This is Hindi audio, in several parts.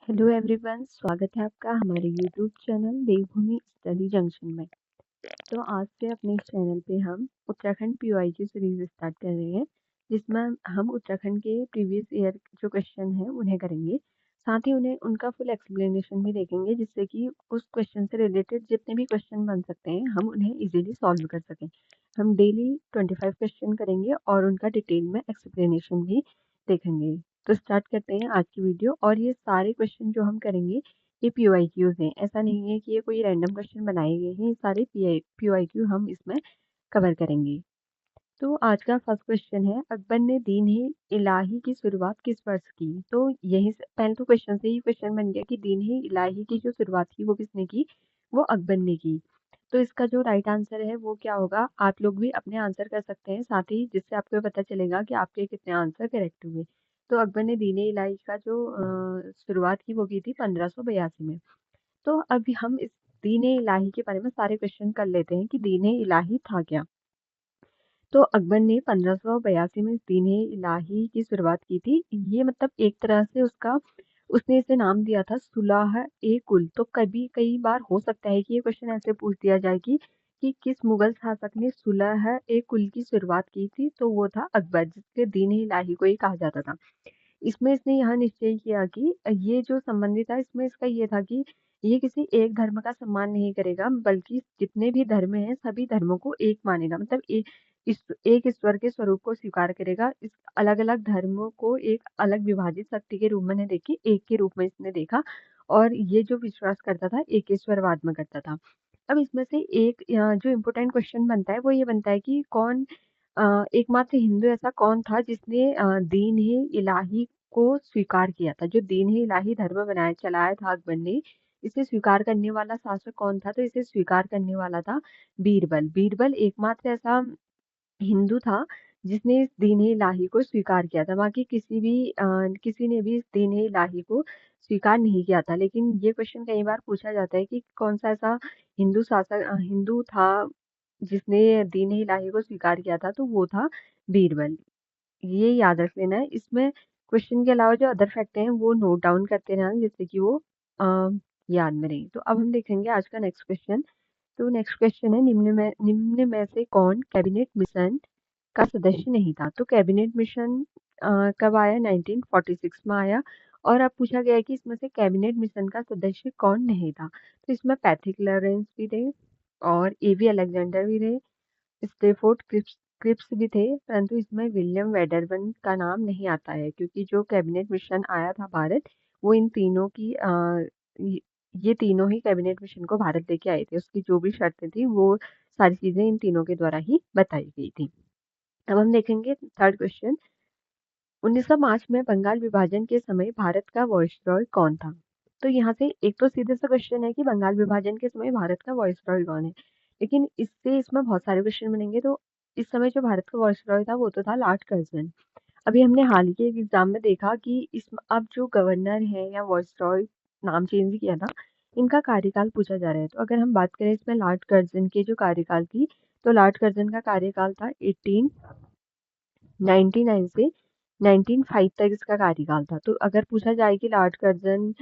हेलो एवरीवन, स्वागत है आपका हमारे यूट्यूब चैनल देवभूमि स्टडी जंक्शन में। तो आज से अपने इस चैनल पे हम उत्तराखंड पीवाई की सीरीज स्टार्ट कर रहे हैं, जिसमें हम उत्तराखंड के प्रीवियस ईयर जो क्वेश्चन हैं उन्हें करेंगे। साथ ही उन्हें उनका फुल एक्सप्लेनेशन भी देखेंगे, जिससे कि उस क्वेश्चन से रिलेटेड जितने भी क्वेश्चन बन सकते हैं हम उन्हें इजीली सॉल्व कर सकें। हम डेली 25 क्वेश्चन करेंगे और उनका डिटेल में एक्सप्लेनेशन भी देखेंगे। तो स्टार्ट करते हैं आज की वीडियो। और ये सारे क्वेश्चन जो हम करेंगे ये पीवाईक्यूज हैं, ऐसा नहीं है कि ये कोई रैंडम क्वेश्चन बनाए गए हैं। ये सारे पीवाईक्यू हम इसमें कवर करेंगे। तो आज का फर्स्ट क्वेश्चन है, अकबर ने दीन ही इलाही की शुरुआत किस वर्ष की? तो यही पहले तो क्वेश्चन से ही क्वेश्चन बन गया कि दीन ही इलाही की जो शुरुआत की वो किसने की? वो अकबर ने की। तो इसका जो राइट आंसर है वो क्या होगा? आप लोग भी अपने आंसर कर सकते हैं साथ ही, जिससे आपको पता चलेगा कि आपके कितने आंसर करेक्ट हुए। तो अकबर ने दीन इलाही का जो शुरुआत की वो की थी 1582 में। तो अभी हम इस दीन इलाही के बारे में सारे क्वेश्चन कर लेते हैं कि दीन इलाही था क्या। तो अकबर ने 1582 में दीन इलाही की शुरुआत की थी। ये मतलब एक तरह से उसने इसे नाम दिया था सुलह ए कुल। तो कभी कई बार हो सकता है कि ये क्वेश्चन ऐसे पूछ दिया जाए कि किस मुगल शासक ने सुलह ए कुल की शुरुआत की थी? तो वो था अकबर, जिसके दीन इलाही को ही कहा जाता था। इसमें इसने यह निश्चय किया कि ये जो संबंधी था इसमें इसका ये था कि ये किसी एक धर्म का सम्मान नहीं करेगा, बल्कि जितने भी धर्म हैं सभी धर्मों को एक मानेगा। मतलब एक ईश्वर के स्वरूप को स्वीकार करेगा। इस अलग अलग धर्मों को एक अलग विभाजित शक्ति के रूप में नहीं देखी, एक के रूप में इसने देखा। और ये जो विश्वास करता था एकेश्वरवाद में करता था। अब इसमें से एक जो इम्पोर्टेंट क्वेश्चन बनता है वो ये बनता है कि एकमात्र हिंदू ऐसा कौन था जिसने दीन ही इलाही को स्वीकार किया था? जो दीन ही इलाही धर्म बनाया चलाया था अकबर ने, इसे स्वीकार करने वाला शासक कौन था? तो इसे स्वीकार करने वाला था बीरबल। बीरबल एकमात्र ऐसा हिंदू था जिसने इस दीन ए इलाही को स्वीकार किया था। बाकी किसी ने भी इस दीन ए इलाही को स्वीकार नहीं किया था। लेकिन ये क्वेश्चन कई बार पूछा जाता है कि कौन सा ऐसा हिंदू था जिसने दीन ए इलाही को स्वीकार किया था? तो वो था बीरबल। ये याद रख लेना है। इसमें क्वेश्चन के अलावा जो अदर फैक्ट हैं वो नोट डाउन करते रहना, जिससे कि वो अ, याद में रहे। तो अब हम देखेंगे आज का नेक्स्ट क्वेश्चन। तो नेक्स्ट क्वेश्चन है, निम्न में से कौन कैबिनेट मिशन का सदस्य नहीं था? तो कैबिनेट मिशन कब आया? 1946 में आया। और अब पूछा गया है कि इसमें से कैबिनेट मिशन का सदस्य कौन नहीं था? तो इसमें पैथिक लॉरेंस भी थे और एवी अलेक्जेंडर भी थे, स्टेफोर्ड क्रिप्स भी थे, परंतु इसमें विलियम वेडरबर्न का नाम नहीं आता है, क्योंकि जो कैबिनेट मिशन आया था भारत, वो इन तीनों की ये ये तीनों ही कैबिनेट मिशन को भारत लेके आए थे। उसकी जो भी शर्तें थी वो सारी चीजें इन तीनों के द्वारा ही बताई गई थी। अब हम देखेंगे थर्ड क्वेश्चन। 1905 में बंगाल विभाजन के समय भारत का वायसरॉय कौन था? तो यहाँ से एक तो सीधे सा क्वेश्चन है कि बंगाल विभाजन के समय भारत का वायसरॉय कौन है, लेकिन इसमें बहुत सारे क्वेश्चन बनेंगे। तो इस समय जो भारत का वायसरॉय था वो तो था लॉर्ड कर्जन। अभी हमने हाल ही के एक एग्जाम में देखा कि इस अब जो गवर्नर है या वायसरॉय, नाम चेंज किया था, इनका कार्यकाल पूछा जा रहा है। तो अगर हम बात करें इसमें लॉर्ड कर्जन के जो कार्यकाल की, तो लॉर्ड कर्जन का कार्यकाल था 1899 से 1905 तक इसका कार्यकाल था। तो अगर पूछा जाए कि लॉर्ड कर्जन,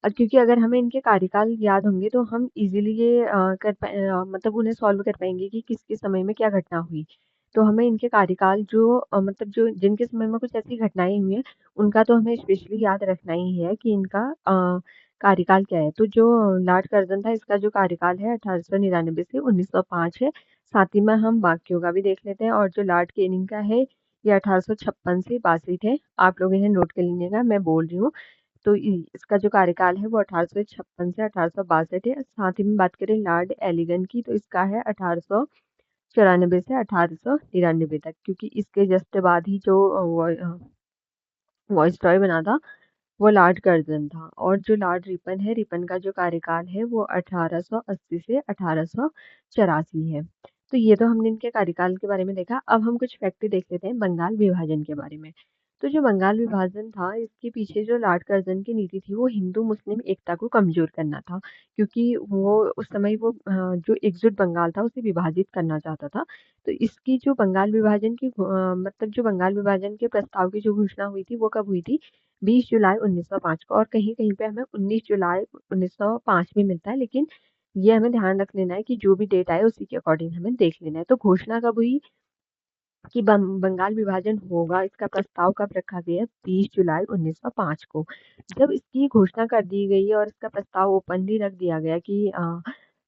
क्योंकि अगर हमें इनके कार्यकाल याद होंगे तो हम इजीली ये मतलब उन्हें सॉल्व कर पाएंगे कि किसके समय में क्या घटना हुई। तो हमें इनके कार्यकाल मतलब जो जिनके समय में कुछ ऐसी घटनाएं हुई हैं उनका तो हमें स्पेशली याद रखना ही है कि इनका कार्यकाल क्या है। तो जो लॉर्ड कर्जन था इसका जो कार्यकाल है 1899 से 1905 है। साथ ही में हम बाकियों का भी देख लेते हैं। और जो लॉर्ड केनिंग का है ये 1856 से 62 है। आप लोग इन्हें नोट कर लीजिएगा, मैं बोल रही हूँ। तो इसका जो कार्यकाल है वो 1856 से 1862 है। साथ ही में बात करें लॉर्ड एलिगन की, तो इसका है 1894 से 1899 तक, क्योंकि इसके जस्ट बाद ही जो वॉइसरॉय बना था वो लॉर्ड कर्जन था। और जो लॉर्ड रिपन है, रिपन का जो कार्यकाल है वो 1880 से 1884 है। तो ये तो हमने इनके कार्यकाल के बारे में देखा। अब हम कुछ फैक्ट देख लेते हैं बंगाल विभाजन के बारे में। तो जो बंगाल विभाजन था, इसके पीछे जो लॉर्ड कर्जन की नीति थी, वो हिंदू मुस्लिम एकता को कमजोर करना था, क्योंकि वो उस समय वो जो एकजुट बंगाल था उसे विभाजित करना चाहता था। तो इसकी जो बंगाल विभाजन की मतलब जो बंगाल विभाजन के प्रस्ताव की जो घोषणा हुई थी, वो कब हुई थी? 20 जुलाई 1905 को। और कहीं कहीं पे हमें 19 जुलाई 1905 भी मिलता है, लेकिन ये हमें ध्यान रख लेना है कि जो भी डेट आए उसी के अकॉर्डिंग हमें देख लेना है। तो घोषणा कब हुई कि बंगाल विभाजन होगा, इसका प्रस्ताव कब रखा गया? 20 जुलाई 1905 को। जब इसकी घोषणा कर दी गई और इसका प्रस्ताव ओपनली रख दिया गया कि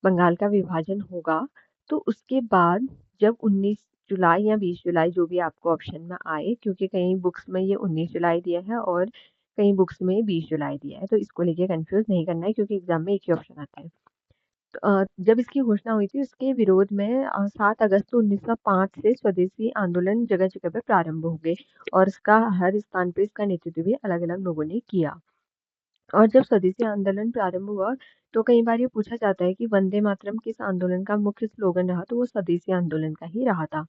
बंगाल का विभाजन होगा, तो उसके बाद जब 19 जुलाई या 20 जुलाई जो भी आपको ऑप्शन में आए, क्योंकि कई बुक्स में ये 19 जुलाई दिया है और कई बुक्स में 20 जुलाई दिया है, तो इसको लेके कंफ्यूज नहीं करना है, क्योंकि एग्जाम में एक ही ऑप्शन आता है। जब इसकी घोषणा हुई थी, उसके विरोध में 7 अगस्त 1905 से स्वदेशी आंदोलन जगह जगह पे प्रारंभ हो गए, और इसका हर स्थान पे इसका नेतृत्व भी अलग अलग लोगों ने किया। और जब स्वदेशी आंदोलन प्रारंभ हुआ, तो कई बार ये पूछा जाता है कि वंदे मातरम किस आंदोलन का मुख्य स्लोगन रहा, तो वो स्वदेशी आंदोलन का ही रहा था।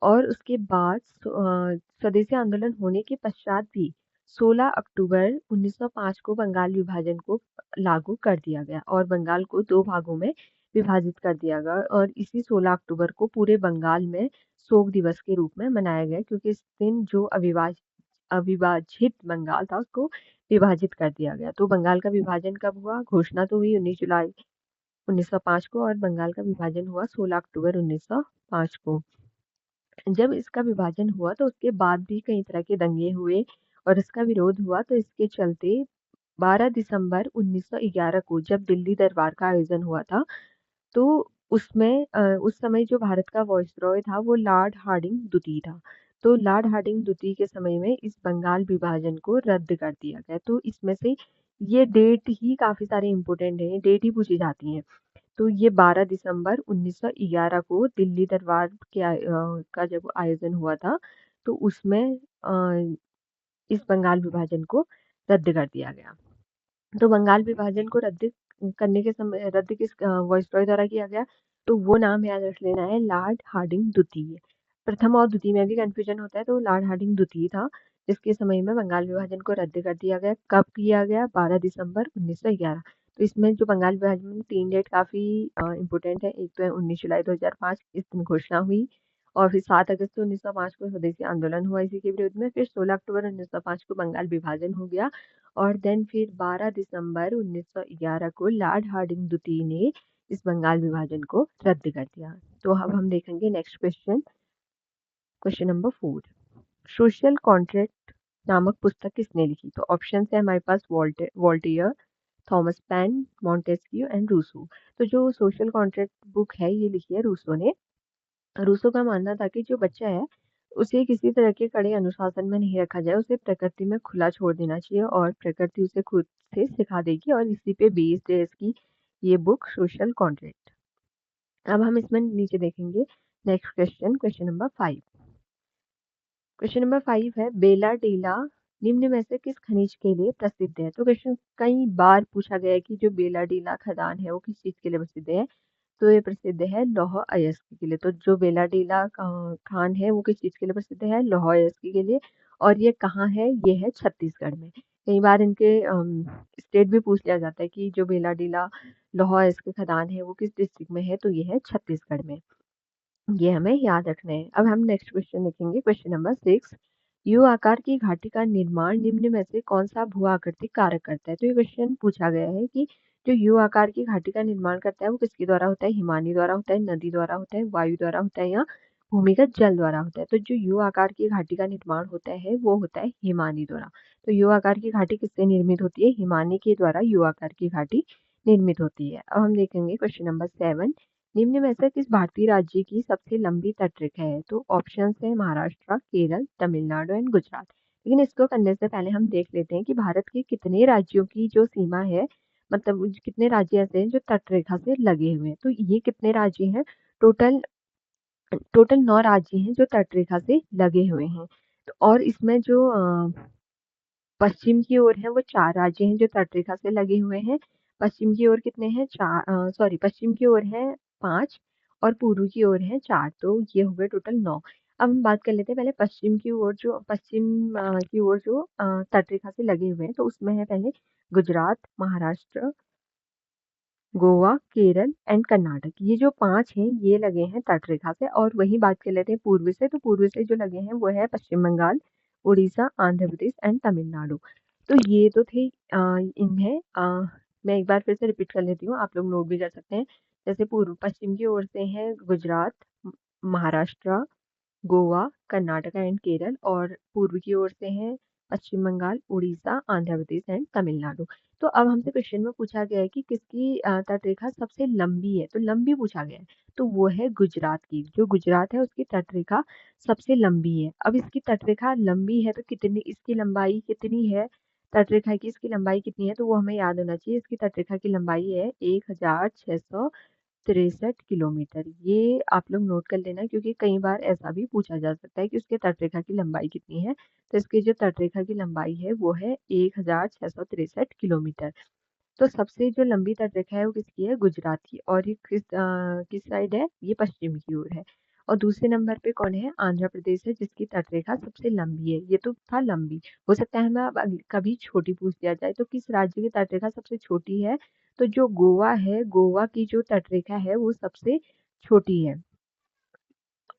और उसके बाद स्वदेशी आंदोलन होने के पश्चात भी 16 अक्टूबर 1905 को बंगाल विभाजन को लागू कर दिया गया और बंगाल को दो भागों में विभाजित कर दिया गया, और इसी 16 अक्टूबर को पूरे बंगाल में शोक दिवस के रूप में मनाया गया, क्योंकि इस दिन जो अविभाजित बंगाल था उसको विभाजित कर दिया गया। तो बंगाल का विभाजन कब हुआ? घोषणा तो हुई 19 जुलाई 1905 को, और बंगाल का विभाजन हुआ 16 अक्टूबर 1905 को। जब इसका विभाजन हुआ तो उसके बाद भी कई तरह के दंगे हुए और इसका विरोध हुआ, तो इसके चलते 12 दिसंबर 1911 को जब दिल्ली दरबार का आयोजन हुआ था, तो उसमें उस समय जो भारत का वायसरॉय था वो लॉर्ड हार्डिंग द्वितीय था। तो लॉर्ड हार्डिंग द्वितीय के समय में इस बंगाल विभाजन को रद्द कर दिया गया। तो इसमें से ये डेट ही काफी सारे इंपॉर्टेंट है, डेट ही पूछी जाती है। तो ये 12 दिसंबर 1911 को दिल्ली दरबार का जब आयोजन हुआ था, तो उसमें इस बंगाल विभाजन को रद्द कर दिया गया। तो बंगाल विभाजन को रद्द किस वायसरॉय द्वारा किया गया? तो वो नाम याद रख लेना है, लॉर्ड हार्डिंग द्वितीय। प्रथम और द्वितीय में भी कंफ्यूजन होता है, तो लॉर्ड हार्डिंग द्वितीय था जिसके समय में बंगाल विभाजन को रद्द कर दिया गया। कब किया गया? 12 दिसंबर 1911। तो इसमें जो बंगाल विभाजन में 3 डेट काफी इंपॉर्टेंट है। एक तो है 19 जुलाई 2005, इस दिन घोषणा हुई, और फिर 7 अगस्त 1905 को स्वदेशी आंदोलन हुआ इसी के विरोध में, फिर 16 अक्टूबर 1905 को बंगाल विभाजन हो गया, और देन फिर 12 दिसंबर 1911 को लॉर्ड हार्डिंग द्वितीय ने इस बंगाल विभाजन को रद्द कर दिया। तो अब हम देखेंगे next question, question number 4। Social contract नामक पुस्तक किसने लिखी? तो ऑप्शन है हमारे पास, Voltaire, Thomas Paine, Montesquieu and Rousseau. तो जो सोशल कॉन्ट्रैक्ट बुक है ये लिखी है रूसो ने। रूसो का मानना था कि जो बच्चा है उसे किसी तरह के कड़े अनुशासन में नहीं रखा जाए, उसे प्रकृति में खुला छोड़ देना चाहिए और प्रकृति उसे खुद से सिखा देगी, और इसी पे बेस्ड है इसकी ये बुक सोशल कॉन्ट्रैक्ट। अब हम इसमें नीचे देखेंगे next question, question number 5। Question number 5 है, बेला डेला निम्न में से किस खनिज के लिए प्रसिद्ध है? तो क्वेश्चन कई बार पूछा गया है कि जो बेला डेला खदान है वो किस चीज के लिए प्रसिद्ध है? तो ये प्रसिद्ध है लौह अयस्क के लिए। तो जो बेला डेला खान है वो किस चीज के लिए प्रसिद्ध है? लौह अयस्क के लिए। और ये कहाँ है? ये है छत्तीसगढ़ में। कई बार इनके स्टेट भी पूछ लिया जाता है कि जो बेला डेला लौह अयस्क खदान है वो किस डिस्ट्रिक्ट में है? तो ये है छत्तीसगढ़ में। ये हमें याद रखना है। अब हम नेक्स्ट क्वेश्चन देखेंगे, क्वेश्चन नंबर 6। यू आकार की घाटी का निर्माण निम्न में से कौन सा भू आकृतिक कारक करता है? तो ये क्वेश्चन पूछा गया है कि जो यू आकार की घाटी का निर्माण करता है वो किसके द्वारा होता है? हिमानी द्वारा होता है, नदी द्वारा होता है, वायु द्वारा होता है, या भूमिगत जल द्वारा होता है? तो जो यू आकार की घाटी का निर्माण होता है वो होता है हिमानी द्वारा। तो यू आकार की घाटी किससे निर्मित होती है? हिमानी के द्वारा यू आकार की घाटी निर्मित होती है। अब हम देखेंगे क्वेश्चन नंबर 7। निम्न में से किस भारतीय राज्य की सबसे लंबी तटरेखा है? तो ऑप्शन है महाराष्ट्र, केरल, तमिलनाडु एंड गुजरात। लेकिन इसको करने से पहले हम देख लेते हैं कि भारत के कितने राज्यों की जो सीमा है, मतलब कितने राज्य ऐसे हैं जो तटरेखा से लगे हुए हैं। तो ये कितने राज्य हैं? टोटल टोटल 9 राज्य हैं जो तटरेखा से लगे हुए हैं। तो और इसमें जो पश्चिम की ओर है वो 4 राज्य हैं जो तटरेखा से लगे हुए हैं। पश्चिम की ओर कितने हैं? पश्चिम की ओर है 5, और पूर्व की ओर है 4, तो ये हो गए टोटल 9। अब हम बात कर लेते हैं पहले पश्चिम की ओर जो तटरेखा से लगे हुए हैं, तो उसमें है पहले गुजरात, महाराष्ट्र, गोवा, केरल एंड कर्नाटक। ये जो 5 हैं ये लगे हैं तटरेखा से। और वहीं बात कर लेते हैं पूर्व से, तो पूर्व से जो लगे हैं वो है पश्चिम बंगाल, उड़ीसा, आंध्र प्रदेश एंड तमिलनाडु। तो ये तो थे इनमें मैं एक बार फिर से रिपीट कर लेती हूँ, आप लोग नोट भी कर सकते हैं। जैसे पूर्व पश्चिम की ओर से हैं गुजरात, महाराष्ट्र, गोवा, कर्नाटका एंड केरल, और पूर्व की ओर से हैं पश्चिम बंगाल, उड़ीसा, आंध्र प्रदेश एंड तमिलनाडु। तो अब हमसे क्वेश्चन में पूछा गया है कि किसकी तटरेखा सबसे लंबी है, तो लंबी पूछा गया है, तो वो है गुजरात की। जो गुजरात है उसकी तटरेखा सबसे लंबी है। अब इसकी तटरेखा लंबी है तो कितनी, इसकी लंबाई कितनी है, तटरेखा की इसकी लंबाई कितनी है, तो वो हमें याद होना चाहिए। इसकी तटरेखा की लंबाई है 1663 किलोमीटर। ये आप लोग नोट कर लेना, क्योंकि कई बार ऐसा भी पूछा जा सकता है कि उसके तटरेखा की लंबाई कितनी है। तो इसकी जो तटरेखा की लंबाई है वो है 1663 किलोमीटर। तो सबसे जो लंबी तटरेखा है वो किसकी है, गुजरात की। और ये किस साइड है, ये पश्चिम की ओर है। और दूसरे नंबर पे कौन है, आंध्र प्रदेश है, जिसकी तटरेखा सबसे लंबी है। ये तो था लंबी, हो सकता है हमें अब कभी छोटी पूछ दिया जाए, तो किस राज्य की तटरेखा सबसे छोटी है, तो जो गोवा है, गोवा की जो तटरेखा है वो सबसे छोटी है।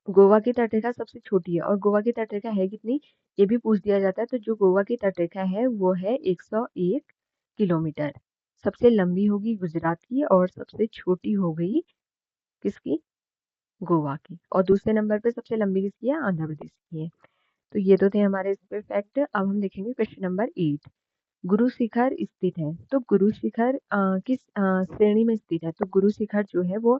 गोवा की तटरेखा सबसे छोटी है। और गोवा की तटरेखा है कितनी, ये भी पूछ दिया जाता है। तो जो गोवा की तटरेखा है वो है 101 किलोमीटर। सबसे लंबी होगी गुजरात की और सबसे छोटी हो गई किसकी, गोवा की। और दूसरे नंबर पे सबसे लंबी किसकी है, आंध्र प्रदेश की है। तो ये तो थे हमारे इस पे फैक्ट। अब हम देखेंगे क्वेश्चन नंबर 8। गुरु शिखर स्थित है, तो गुरु शिखर किस श्रेणी में स्थित है, तो गुरु शिखर जो है वो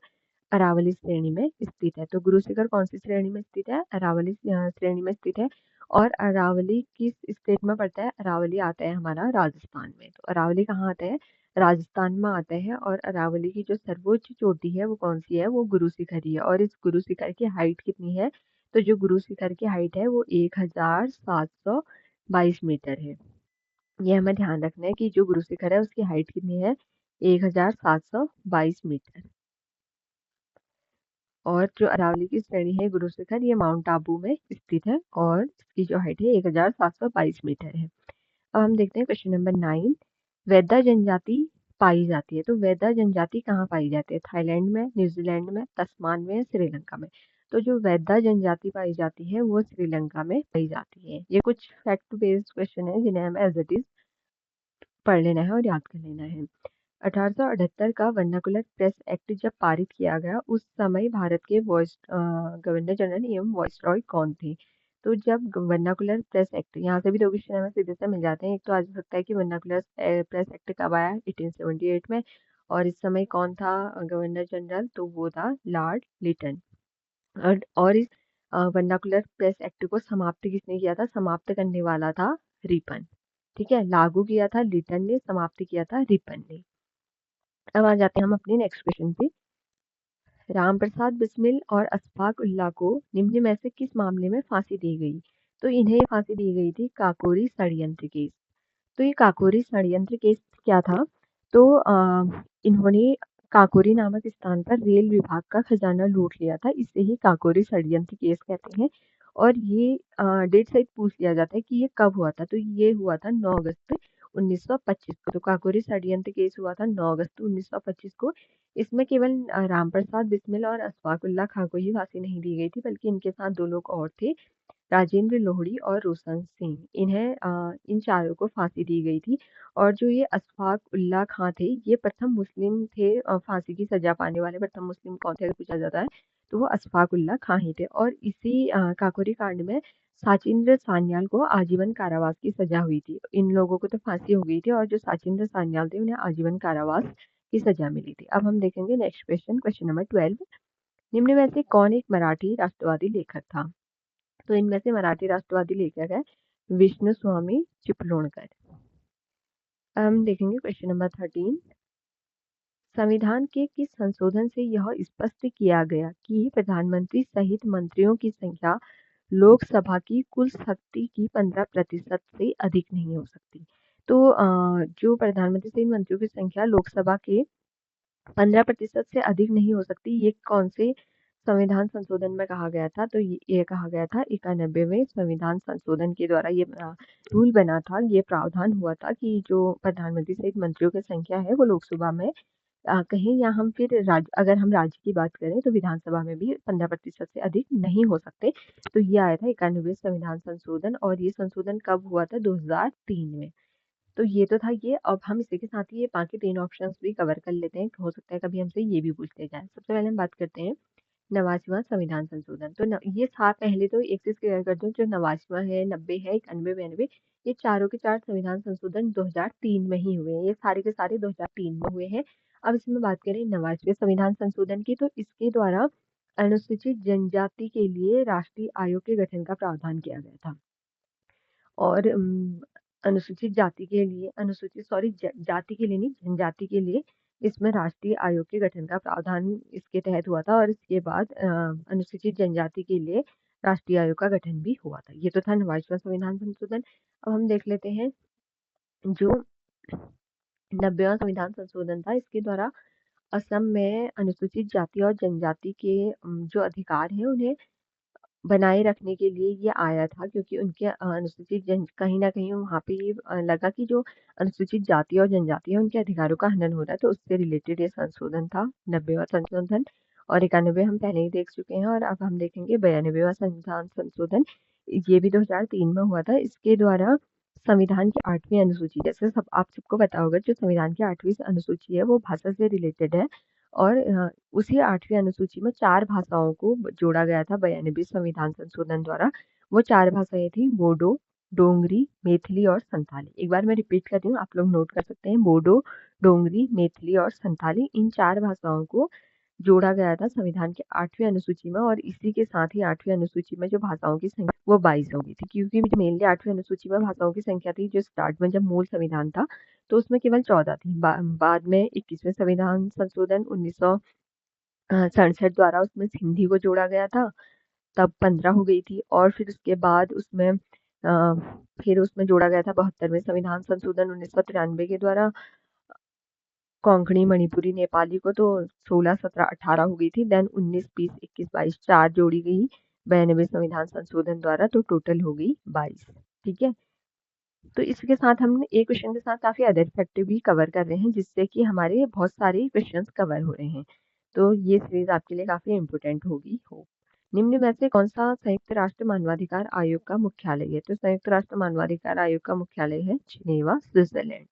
अरावली श्रेणी में स्थित है। तो गुरु शिखर कौन सी श्रेणी में स्थित है, अरावली श्रेणी में स्थित है। और अरावली किस स्टेट में पड़ता है, अरावली आता है हमारा राजस्थान में। तो अरावली कहाँ आता है, राजस्थान में आता है। और अरावली की जो सर्वोच्च चोटी है वो कौन सी है, वो गुरु शिखर ही है। और इस गुरु शिखर की हाइट कितनी है, तो जो गुरु शिखर की हाइट है वो 1722 मीटर है। ये हमें ध्यान रखना है कि जो गुरु शिखर है उसकी हाइट कितनी है, 1722 मीटर। और जो अरावली की श्रेणी है गुरु शिखर, ये माउंट आबू में स्थित है और इसकी जो हाइट है 1722 मीटर है। अब हम देखते हैं क्वेश्चन नंबर 9। वेदा जनजाति पाई जाती है, तो वेदा जनजाति कहाँ पाई जाती है, थाईलैंड में, न्यूजीलैंड में, तस्मान में, श्रीलंका में। तो जो वेदा जनजाति पाई जाती है वो श्रीलंका में पाई जाती है। ये कुछ फैक्ट बेस्ड क्वेश्चन है जिन्हें हमें एज इट इज पढ़ लेना है और याद कर लेना है। 1878 का वर्नाकुलर प्रेस एक्ट जब पारित किया गया, उस समय भारत के गवर्नर जनरल एवं वाइसरॉय कौन थे। तो जब वर्नाकुलर प्रेस एक्ट, यहाँ से भी दो क्वेश्चन हमें सीधे से मिल जाते हैं। एक तो आ सकता है कि वर्नाकुलर प्रेस एक्ट कब आया, 1878 में, और इस समय कौन था गवर्नर जनरल, तो वो था लॉर्ड लिटन। और इस वर्नाकुलर प्रेस एक्ट को समाप्त किसने किया था, समाप्त करने वाला था रिपन। ठीक है, लागू किया था लिटन ने, समाप्त किया था रिपन ने। अब आ जाते हैं हम अपनी नेक्स्ट क्वेश्चन पे। रामप्रसाद बिस्मिल और अशफाक उल्लाह को निम्न में से किस मामले में फांसी दी गई, तो इन्हें फांसी दी गई थी काकोरी षड्यंत्र केस। तो ये काकोरी षड्यंत्र केस क्या था, तो इन्होंने काकोरी नामक स्थान पर रेल विभाग का खजाना लूट लिया था, इसे ही काकोरी षड्यंत्र केस कहते हैं। और ये डेट सहित पूछ लिया जाता है कि ये कब हुआ था, तो ये हुआ था 9 अगस्त 1925 को। तो काकोरी षड्यंत्र केस हुआ था 9 अगस्त 1925 को। इसमें केवल रामप्रसाद बिस्मिल और अशफाक उल्लाह खां को ही फांसी नहीं दी गई थी, बल्कि इनके साथ 2 लोग और थे, राजेंद्र लोहड़ी और रोशन सिंह। इन्हें इन चारों को फांसी दी गई थी। और जो ये अशफाक उल्लाह खां थे, ये प्रथम मुस्लिम थे, फांसी की सजा पाने वाले प्रथम मुस्लिम कौन थे अगर पूछा जाता है, तो वो अशफाक उल्लाह खां ही थे। और इसी काकोरी कांड में साचिंद्र सान्याल को आजीवन कारावास की सजा हुई थी। इन लोगों को तो फांसी हो गई थी और जो साचिंद्र सान्याल थे उन्हें आजीवन कारावास की सजा मिली थी। अब हम देखेंगे नेक्स्ट क्वेश्चन, क्वेश्चन नंबर 12। निम्न में से कौन एक मराठी राष्ट्रवादी लेखक था, तो इनमें से मराठी राष्ट्रवादी लेखक है विष्णु स्वामी चिपळूणकर। अब हम देखेंगे क्वेश्चन नंबर 13। संविधान के किस संशोधन से यह स्पष्ट किया गया कि प्रधानमंत्री सहित मंत्रियों की संख्या लोकसभा की कुल शक्ति की 15% से अधिक नहीं हो सकती। तो जो प्रधानमंत्री सहित मंत्रियों की संख्या लोकसभा के 15% से अधिक नहीं हो सकती, ये कौन से संविधान संशोधन में कहा गया था, तो ये कहा गया था 91वें संविधान संशोधन के द्वारा ये रूल बना था, ये प्रावधान हुआ था कि जो प्रधानमंत्री सहित मंत्रियों की संख्या है वो लोकसभा में कहें या हम फिर अगर हम राज्य की बात करें तो विधानसभा में भी 15% से अधिक नहीं हो सकते। तो ये आया था 91वें संविधान संशोधन, और ये संशोधन कब हुआ था? 2003 में। तो ये तो था ये। अब हम इसी के साथ ही ये बाकी 3 ऑप्शंस भी कवर कर लेते हैं, हो सकता है कभी हमसे ये भी पूछ लिया जाए। सबसे पहले हम बात करते हैं 89वां संविधान संशोधन। तो ये था, पहले तो एक चीज क्लियर कर दूं, जो 89वां है, 90 है, 91, 92, ये चारों के चार संविधान संशोधन 2003 में ही हुए हैं। ये सारे के सारे 2003 में हुए हैं। अब इसमें बात करें 89वें संविधान संशोधन की, तो इसके द्वारा अनुसूचित जनजाति के लिए राष्ट्रीय आयोग के गठन का प्रावधान किया गया था। और अनुसूचित जाति के लिए, अनुसूचित सॉरी जाति के लिए नहीं, जनजाति के लिए इसमें राष्ट्रीय आयोग के गठन का प्रावधान इसके तहत हुआ था। और इसके बाद अनुसूचित जनजाति के लिए राष्ट्रीय आयोग का गठन भी हुआ था। ये तो था 89वां संविधान संशोधन। अब हम देख लेते हैं जो 90वां संविधान संशोधन था। इसके द्वारा असम में अनुसूचित जाति और जनजाति के जो अधिकार हैं उन्हें बनाए रखने के लिए ये आया था, क्योंकि उनके अनुसूचित जन कहीं न कहीं वहाँ पे ये लगा कि जो अनुसूचित जाति और जनजाति है उनके अधिकारों का हनन हो रहा है, तो उससे रिलेटेड ये संशोधन था 90वां संशोधन। और 91 हम पहले ही देख चुके हैं, और अब हम देखेंगे 92वां संविधान संशोधन। ये भी 2003 में हुआ था। इसके द्वारा संविधान की 8वीं अनुसूची, जैसे सब आप सबको पता होगा, जो संविधान की 8वीं अनुसूची है वो भाषा से रिलेटेड है। और उसी 8वीं अनुसूची में 4 भाषाओं को जोड़ा गया था 92वें संविधान संशोधन द्वारा। वो 4 भाषाएं थी बोडो, डोंगरी, मैथिली और संथाली। एक बार मैं रिपीट कर रही हूँ, आप लोग नोट कर सकते हैं। बोडो, डोंगरी, मैथिली और संथाली, इन 4 भाषाओं को जोड़ा गया था संविधान की 8वीं अनुसूची में। और इसी के साथ ही 8वीं अनुसूची में जो भाषाओं की संख्या वो 22 हो गई थी, क्योंकि मेनली 8वीं अनुसूची में भाषाओं की संख्या थी, जो स्टार्ट में जब मूल संविधान था तो उसमें केवल 14 थी। बाद में 21वें संविधान संशोधन 1967 द्वारा उसमें हिंदी को जोड़ा गया था, तब 15 हो गई थी। और फिर उसके बाद उसमें फिर उसमें जोड़ा गया था 72वें संविधान संशोधन 1993 के द्वारा कोंकणी, मणिपुरी, नेपाली को, तो 16, 17, 18 हो गई थी। देन 19, 20, 21, 22 4 जोड़ी गई 92वें संविधान संशोधन द्वारा, तो टोटल हो गई 22। ठीक है, तो इसके साथ हमने एक क्वेश्चन के साथ काफी अदर फैक्ट भी कवर कर रहे हैं, जिससे कि हमारे बहुत सारे क्वेश्चंस कवर हो रहे हैं। तो ये सीरीज आपके लिए काफी इम्पोर्टेंट होगी। निम्न में से कौन सा संयुक्त राष्ट्र मानवाधिकार आयोग का मुख्यालय है? तो संयुक्त राष्ट्र मानवाधिकार आयोग का मुख्यालय है जिनेवा, स्विट्जरलैंड।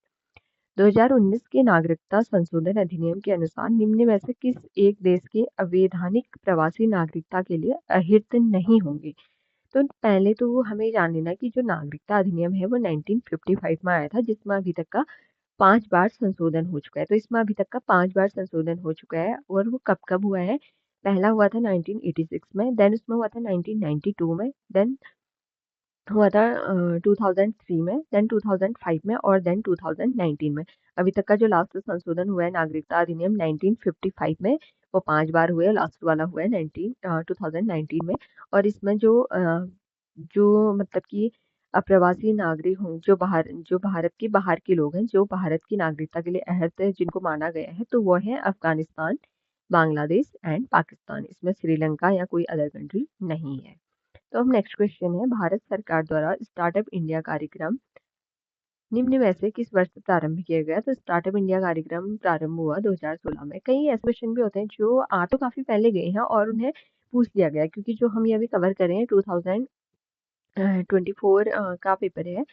2019 के नागरिकता संशोधन अधिनियम के अनुसार निम्न में से किस एक देश के अवैधानिक प्रवासी नागरिकता के लिए अहिर्त नहीं होंगे? तो पहले तो वो हमें जान लेना कि जो नागरिकता अधिनियम है वो 1955 में आया था, जिसमें अभी तक का 5 बार संशोधन हो चुका है। तो इसमें अभी तक का 5 बार संशोधन हो चुका है। और वो कब कब हुआ है? पहला हुआ था 1986 में, देन उसमें हुआ था 1992 में, देन हुआ था 2003 में, देन 2005 में, और देन 2019 में। अभी तक का जो लास्ट संशोधन हुआ है नागरिकता अधिनियम 1955 में, वो 5 बार हुए। लास्ट वाला हुआ है 2019 में। और इसमें जो मतलब कि अप्रवासी नागरिक हों, जो भारत के बाहर के लोग हैं, जो भारत की नागरिकता के लिए अहर्त है, जिनको माना गया है, तो वो है अफगानिस्तान, बांग्लादेश एंड पाकिस्तान। इसमें श्रीलंका या कोई अदर कंट्री नहीं है। तो अब नेक्स्ट क्वेश्चन है, भारत सरकार द्वारा स्टार्टअप इंडिया कार्यक्रम निम्न में से किस वर्ष प्रारंभ किया गया? तो स्टार्टअप इंडिया कार्यक्रम प्रारंभ हुआ 2016 में। कई ऐसे क्वेश्चन भी होते हैं जो आ तो काफी पहले गए हैं और उन्हें पूछ लिया गया, क्योंकि जो हम ये अभी कवर कर रहे हैं 2024 का पेपर है,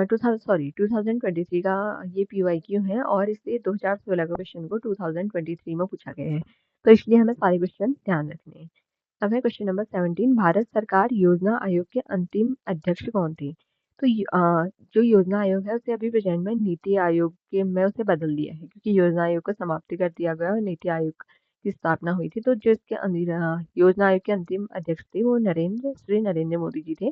2023 का ये PYQ है, और इससे 2016 का क्वेश्चन को 2023 में पूछा गया है। तो इसलिए हमें सारे क्वेश्चन ध्यान रखने हैं। अब है क्वेश्चन नंबर 17, भारत सरकार योजना आयोग के अंतिम अध्यक्ष कौन थे? तो जो योजना आयोग है उसे अभी प्रेजेंट में नीति आयोग के में उसे बदल दिया है, क्योंकि योजना आयोग को समाप्ति कर दिया गया और नीति आयोग की स्थापना हुई थी। तो जो इसके योजना आयोग के अंतिम अध्यक्ष थे वो श्री नरेंद्र मोदी जी थे।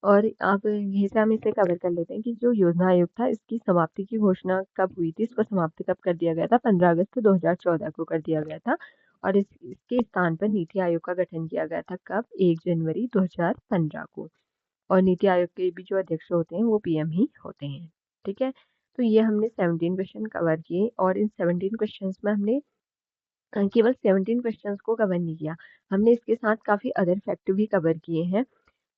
और आप यहीं से हम इसे कवर कर लेते हैं कि जो योजना आयोग था इसकी समाप्ति की घोषणा कब हुई थी, इसको समाप्त कब कर दिया गया था? 15 अगस्त 2014 को कर दिया गया था। और इसके स्थान पर नीति आयोग का गठन किया गया था कब? 1 जनवरी 2015 को। और नीति आयोग के भी जो अध्यक्ष होते हैं वो PM ही होते हैं। ठीक है, तो ये हमने 17 क्वेश्चन कवर किए, और इन 17 क्वेश्चंस में हमने केवल 17 क्वेश्चंस को कवर नहीं किया, हमने इसके साथ काफ़ी अदर फैक्ट भी कवर किए हैं।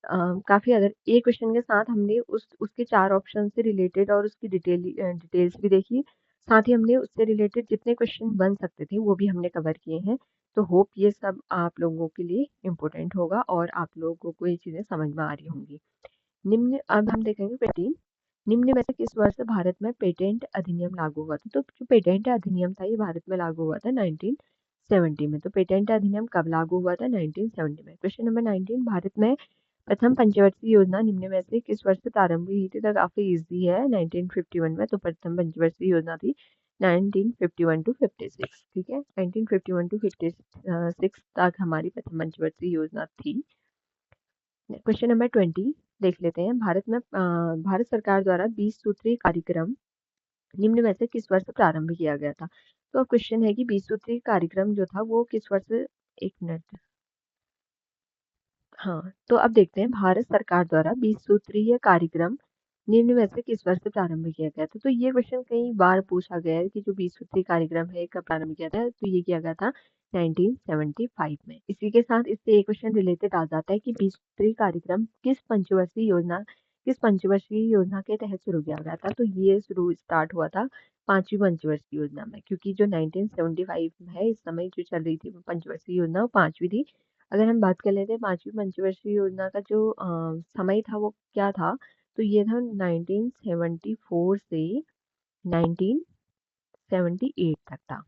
काफ़ी अदर एक क्वेश्चन के साथ हमने उसके 4 ऑप्शन से रिलेटेड और उसकी डिटेल्स भी देखी। साथ ही हमने उससे रिलेटेड जितने क्वेश्चन बन सकते थे वो भी हमने कवर किए हैं। तो होप ये सब आप लोगों के लिए इम्पोर्टेंट होगा और आप लोगों को ये चीज़ें समझ में आ रही होंगी। निम्न अब हम देखेंगे 15। निम्न में से किस वर्ष भारत में पेटेंट अधिनियम लागू हुआ था? तो जो पेटेंट अधिनियम था ये भारत में लागू हुआ था 1970 में। तो पेटेंट अधिनियम कब लागू हुआ था? 1970 में। क्वेश्चन नंबर 19, भारत में प्रथम पंचवर्षीय योजना निम्न में से किस वर्ष से प्रारंभ हुई थी? तो काफी इजी है, 1951 में। तो प्रथम पंचवर्षीय योजना थी 1951 टू 56। ठीक है, 1951 टू 56 तक हमारी प्रथम पंचवर्षीय योजना थी। क्वेश्चन नंबर 20 देख लेते हैं। भारत सरकार द्वारा 20 सूत्रीय कार्यक्रम निम्न में से किस वर्ष प्रारंभ किया गया था? तो अब क्वेश्चन है कि 20 सूत्रीय कार्यक्रम जो था वो किस वर्ष, एक मिनट, हाँ, तो अब देखते हैं भारत सरकार द्वारा 20 सूत्रीय कार्यक्रम निम्न में से किस वर्ष प्रारंभ किया गया था? तो ये क्वेश्चन कई बार पूछा गया है कि जो 20 सूत्रीय कार्यक्रम है कब प्रारंभ किया था? तो ये किया गया था 1975 में। इसी के साथ इससे एक क्वेश्चन रिलेटेड आ जाता है कि 20 सूत्रीय कार्यक्रम किस पंचवर्षीय योजना के तहत शुरू किया गया था? तो ये शुरू स्टार्ट हुआ था 5वीं पंचवर्षीय योजना में, क्योंकि जो 1975 है इस समय जो चल रही थी वो पंचवर्षीय योजना वो 5वीं थी। अगर हम बात कर लेते हैं 5वीं पंचवर्षीय योजना का जो समय था वो क्या था? तो ये था 1974 से 1978 तक था।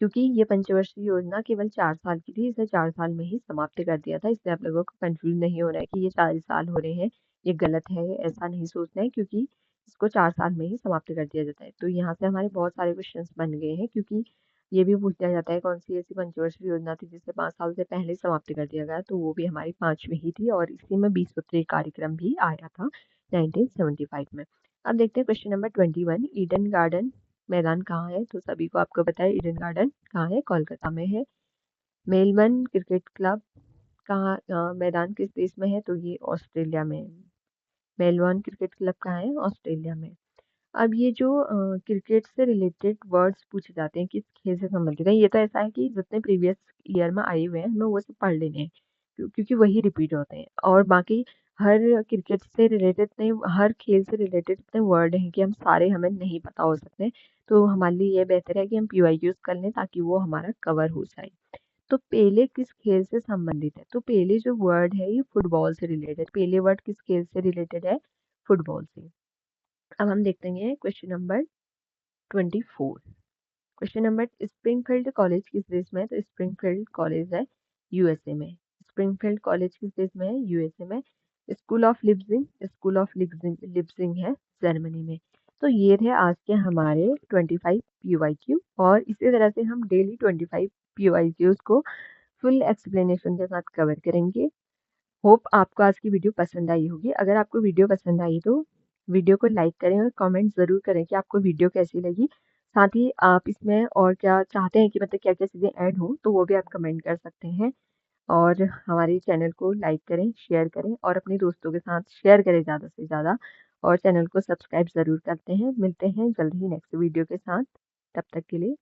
क्योंकि ये पंचवर्षीय योजना केवल 4 साल की थी, इसे 4 साल में ही समाप्त कर दिया था। इससे आप लोगों को कंफ्यूज नहीं हो रहा है कि ये 4 साल हो रहे हैं, ये गलत है, ऐसा नहीं सोचना है, क्योंकि इसको 4 साल में ही समाप्त कर दिया जाता है। तो यहाँ से हमारे बहुत सारे क्वेश्चंस बन गए हैं, क्योंकि ये भी पूछ लिया जाता है कौन सी ऐसी पंचवर्षीय योजना थी जिसे 5 साल से पहले समाप्त कर दिया गया, तो वो भी हमारी 5वीं ही थी और इसी में 20 सूत्रीय कार्यक्रम भी आया था 1975 में। अब देखते हैं क्वेश्चन नंबर 21, ईडन गार्डन मैदान कहाँ है? तो सभी को आपको पता है ईडन गार्डन कहाँ है, कोलकाता में है। मेलबर्न क्रिकेट क्लब कहाँ, मैदान किस देश में है? तो ये ऑस्ट्रेलिया में है। मेलबर्न क्रिकेट क्लब कहाँ है? ऑस्ट्रेलिया में। अब ये जो क्रिकेट से रिलेटेड वर्ड्स पूछे जाते हैं किस खेल से संबंधित है, ये तो ऐसा है कि जितने प्रीवियस ईयर में आए हुए हैं हमें वो सब पढ़ लेने हैं, क्योंकि वही रिपीट होते हैं। और बाकी हर क्रिकेट से रिलेटेड नहीं, हर खेल से रिलेटेड इतने वर्ड हैं कि हम सारे हमें नहीं पता हो सकते। तो हमारे लिए ये बेहतर है कि हम पीवाईक्यूज कर लें ताकि वो हमारा कवर हो जाए। तो पेले किस खेल से संबंधित है? तो पेले जो वर्ड है ये फुटबॉल से रिलेटेड, पेले वर्ड किस खेल से रिलेटेड है? फुटबॉल से। अब हम देखते हैं question number 24। Question number, Springfield college किस देश में है? तो स्प्रिंगफील्ड कॉलेज है यूएसए में। स्प्रिंगफील्ड कॉलेज किस देश में है? यूएसए में। स्कूल ऑफ लिप्सिंग है जर्मनी में। तो ये थे आज के हमारे 25 पीवाईक्यू, और इसी तरह से हम डेली 25 पीवाईक्यूज को फुल एक्सप्लेनेशन के साथ कवर करेंगे। होप आपको आज की वीडियो पसंद आई होगी। अगर आपको वीडियो पसंद आई तो वीडियो को लाइक करें और कमेंट ज़रूर करें कि आपको वीडियो कैसी लगी। साथ ही आप इसमें और क्या चाहते हैं कि मतलब क्या क्या चीज़ें ऐड हों, तो वो भी आप कमेंट कर सकते हैं। और हमारे चैनल को लाइक करें, शेयर करें और अपने दोस्तों के साथ शेयर करें ज़्यादा से ज़्यादा, और चैनल को सब्सक्राइब ज़रूर करते हैं। मिलते हैं जल्द ही नेक्स्ट वीडियो के साथ, तब तक के लिए